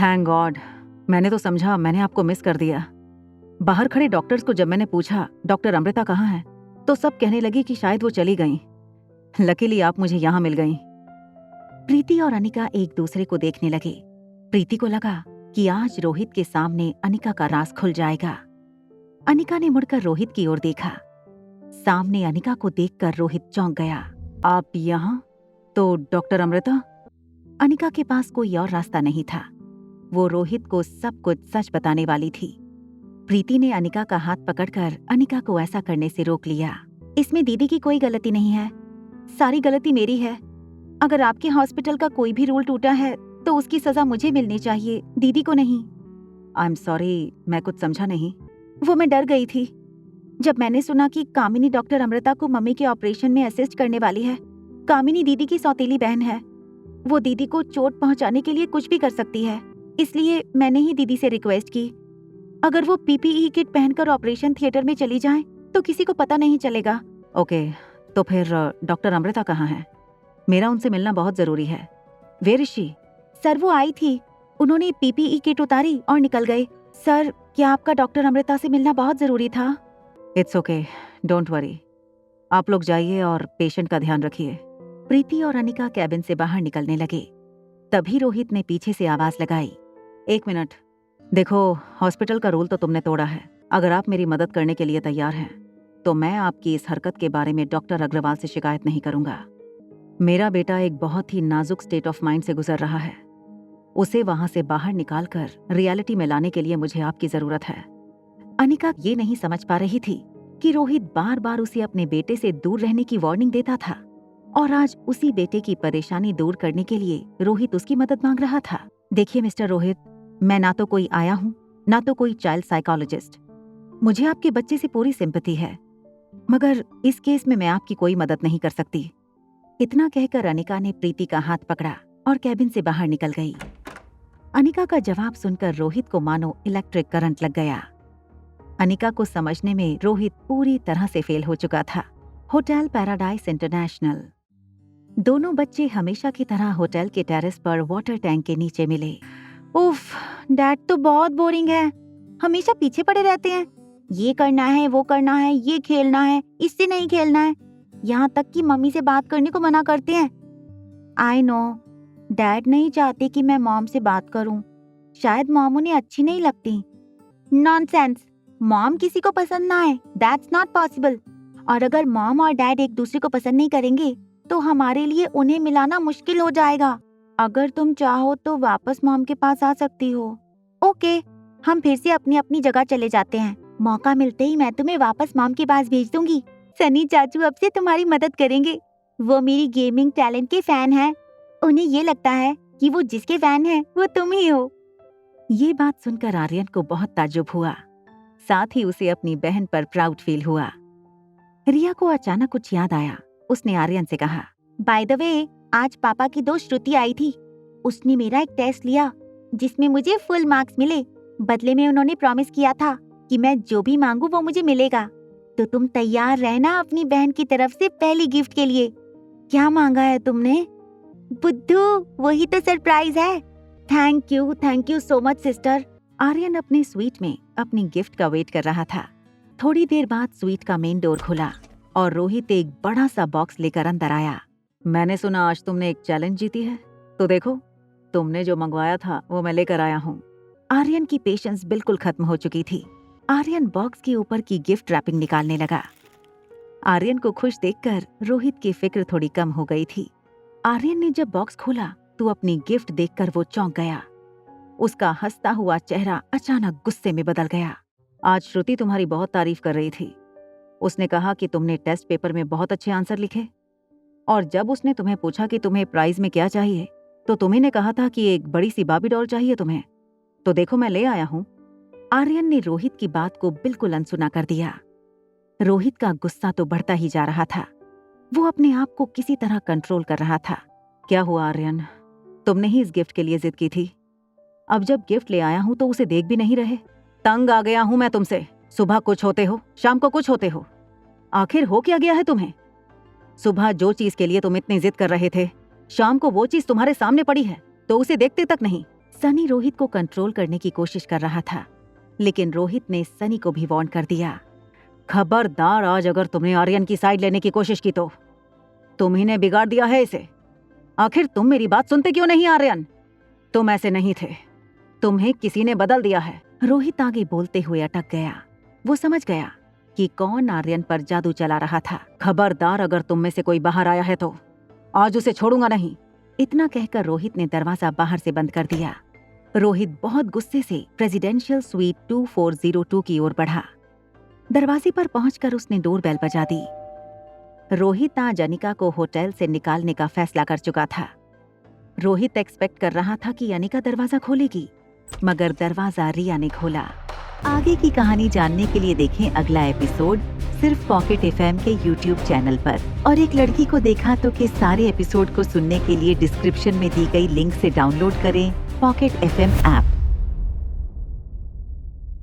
Thank God, मैंने तो समझा मैंने आपको मिस कर दिया। बाहर खड़े डॉक्टर्स को जब मैंने पूछा डॉक्टर अमृता कहाँ है, तो सब कहने लगी कि शायद वो चली गईं। लकीली आप मुझे यहाँ मिल गईं। प्रीति और अनिका एक दूसरे को देखने लगे। प्रीति को लगा कि आज रोहित के सामने अनिका का राज खुल जाएगा। अनिका ने मुड़कर रोहित की ओर देखा। सामने अनिका को देखकर रोहित चौंक गया। आप यहाँ? तो डॉक्टर अमृता? अनिका के पास कोई और रास्ता नहीं था। वो रोहित को सब कुछ सच बताने वाली थी। प्रीति ने अनिका का हाथ पकड़कर अनिका को ऐसा करने से रोक लिया। इसमें दीदी की कोई गलती नहीं है, सारी गलती मेरी है। अगर आपके हॉस्पिटल का कोई भी रूल टूटा है तो उसकी सजा मुझे मिलनी चाहिए, दीदी को नहीं। आई एम सॉरी, मैं कुछ समझा नहीं। वो मैं डर गई थी जब मैंने सुना कि कामिनी डॉक्टर अमृता को मम्मी के ऑपरेशन में असिस्ट करने वाली है। कामिनी दीदी की सौतेली बहन है। वो दीदी को चोट पहुंचाने के लिए कुछ भी कर सकती है, इसलिए मैंने ही दीदी से रिक्वेस्ट की, अगर वो पीपीई किट पहनकर ऑपरेशन थिएटर में चली जाए तो किसी को पता नहीं चलेगा। ओके, तो फिर डॉक्टर अमृता कहाँ है? मेरा उनसे मिलना बहुत जरूरी है। Where is she? सर वो आई थी, उन्होंने पीपीई किट उतारी और निकल गए। सर क्या आपका डॉक्टर अमृता से मिलना बहुत जरूरी था? It's okay, don't worry. आप लोग जाइए और पेशेंट का ध्यान रखिए। प्रीति और अनिका कैबिन से बाहर निकलने लगे। तभी रोहित ने पीछे से आवाज लगाई, एक मिनट। देखो, हॉस्पिटल का रूल तो तुमने तोड़ा है। अगर आप मेरी मदद करने के लिए तैयार हैं तो मैं आपकी इस हरकत के बारे में डॉक्टर अग्रवाल से शिकायत नहीं करूंगा। मेरा बेटा एक बहुत ही नाजुक स्टेट ऑफ माइंड से गुजर रहा है। उसे वहां से बाहर निकालकर रियलिटी में लाने के लिए मुझे आपकी जरूरत है। अनिका ये नहीं समझ पा रही थी कि रोहित बार बार उसे अपने बेटे से दूर रहने की वार्निंग देता था और आज उसी बेटे की परेशानी दूर करने के लिए रोहित उसकी मदद मांग रहा था। देखिए मिस्टर रोहित, मैं ना तो कोई आया हूँ ना तो कोई चाइल्ड साइकोलॉजिस्ट। मुझे आपके बच्चे से पूरी सिंपैथी है, मगर इस केस में मैं आपकी कोई मदद नहीं कर सकती। इतना कहकर अनिका ने प्रीति का हाथ पकड़ा और कैबिन से बाहर निकल गई। अनिका का जवाब सुनकर रोहित को मानो इलेक्ट्रिक करंट लग गया। अनिका को समझने में रोहित पूरी तरह से फेल हो चुका था। Hotel paradise international. दोनों बच्चे हमेशा की तरह होटल के टेरेस पर वाटर टैंक के नीचे मिले। उफ, डैड तो बहुत बोरिंग है, हमेशा पीछे पड़े रहते हैं। ये करना है, वो करना है, ये खेलना है, इससे नहीं खेलना है, यहाँ तक कि मम्मी से बात करने को मना करते हैं। आई नो, डैड नहीं चाहते कि मैं मॉम से बात करूं, शायद मॉम उन्हें अच्छी नहीं लगती। नॉनसेंस, मॉम किसी को पसंद ना आए, दैट्स नॉट पॉसिबल। और अगर मॉम और डैड एक दूसरे को पसंद नहीं करेंगे तो हमारे लिए उन्हें मिलाना मुश्किल हो जाएगा। अगर तुम चाहो तो वापस मॉम के पास आ सकती हो। ओके, हम फिर से अपनी अपनी जगह चले जाते हैं। मौका मिलते ही मैं तुम्हें वापस मॉम के पास भेज दूंगी। सनी चाचू अब से तुम्हारी मदद करेंगे। वो मेरी गेमिंग टैलेंट के फैन हैं। उन्हें ये लगता है कि वो जिसके फैन है वो तुम ही हो। ये बात सुनकर आर्यन को बहुत ताज्जुब हुआ, साथ ही उसे अपनी बहन पर प्राउड फील हुआ। रिया को अचानक कुछ याद आया। उसने आर्यन से कहा, बाय द वे, आज पापा की दोस्त श्रुति आई थी। उसने मेरा एक टेस्ट लिया जिसमें मुझे फुल मार्क्स मिले। बदले में उन्होंने प्रॉमिस किया था कि मैं जो भी मांगू वो मुझे मिलेगा। तो तुम तैयार रहना अपनी बहन की तरफ से पहली गिफ्ट के लिए। क्या मांगा है तुमने? बुद्धू, वही तो सरप्राइज है। Thank you so much sister. Aryan अपने स्वीट में अपनी गिफ्ट का वेट कर रहा था। थोड़ी देर बाद स्वीट का मेन डोर खुला और रोहित एक बड़ा सा बॉक्स लेकर अंदर आया। मैंने सुना आज तुमने एक चैलेंज जीती है, तो देखो तुमने जो मंगवाया था वो मैं लेकर आया हूँ। आर्यन की पेशेंस बिल्कुल खत्म हो चुकी थी। आर्यन बॉक्स के ऊपर की गिफ्ट रैपिंग निकालने लगा। आर्यन को खुश देखकर रोहित की फिक्र थोड़ी कम हो गई थी। आर्यन ने जब बॉक्स खोला तो अपनी गिफ्ट देखकर वो चौंक गया। उसका हंसता हुआ चेहरा अचानक गुस्से में बदल गया। आज श्रुति तुम्हारी बहुत तारीफ कर रही थी। उसने कहा कि तुमने टेस्ट पेपर में बहुत अच्छे आंसर लिखे, और जब उसने तुम्हें पूछा कि तुम्हें प्राइज में क्या चाहिए तो तुम्ही ने कहा था कि एक बड़ी सी बार्बी डॉल चाहिए तुम्हें। तो देखो मैं ले आया हूँ। आर्यन ने रोहित की बात को बिल्कुल अनसुना कर दिया। रोहित का गुस्सा तो बढ़ता ही जा रहा था। वो अपने आप को किसी तरह कंट्रोल कर रहा था। क्या हुआ आर्यन, तुमने ही इस गिफ्ट के लिए जिद की थी। अब जब गिफ्ट ले आया हूं तो उसे देख भी नहीं रहे। तंग आ गया हूं मैं तुमसे। सुबह कुछ होते हो, शाम को कुछ होते हो। आखिर हो क्या गया है तुम्हें? सुबह जो चीज के लिए तुम इतनी जिद कर रहे थे, शाम को वो चीज तुम्हारे सामने पड़ी है तो उसे देखते तक नहीं। सनी रोहित को कंट्रोल करने की कोशिश कर रहा था, लेकिन रोहित ने सनी को भी वार्न कर दिया, खबरदार आज अगर तुमने आर्यन की साइड लेने की कोशिश की तो तुम ही ने बिगाड़ दिया है इसे। आखिर तुम मेरी बात सुनते क्यों नहीं आर्यन? तुम ऐसे नहीं थे, तुम्हें किसी ने बदल दिया है। रोहित आगे बोलते हुए अटक गया। वो समझ गया कि कौन आर्यन पर जादू चला रहा था। खबरदार अगर तुम में से कोई बाहर आया है तो आज उसे छोड़ूंगा नहीं। इतना कहकर रोहित ने दरवाजा बाहर से बंद कर दिया। रोहित बहुत गुस्से से प्रेसिडेंशियल स्वीट 2402 की ओर बढ़ा। दरवाजे पर पहुंचकर उसने डोरबेल बजा दी। रोहित आज अनिका को होटल से निकालने का फैसला कर चुका था। रोहित एक्सपेक्ट कर रहा था कि अनिका दरवाजा खोलेगी, मगर दरवाजा रिया ने खोला। आगे की कहानी जानने के लिए देखें अगला एपिसोड सिर्फ पॉकेट एफएम के YouTube चैनल पर। और एक लड़की को देखा तो के सारे एपिसोड को सुनने के लिए डिस्क्रिप्शन में दी गई लिंक से डाउनलोड करें पॉकेट एफएम ऐप।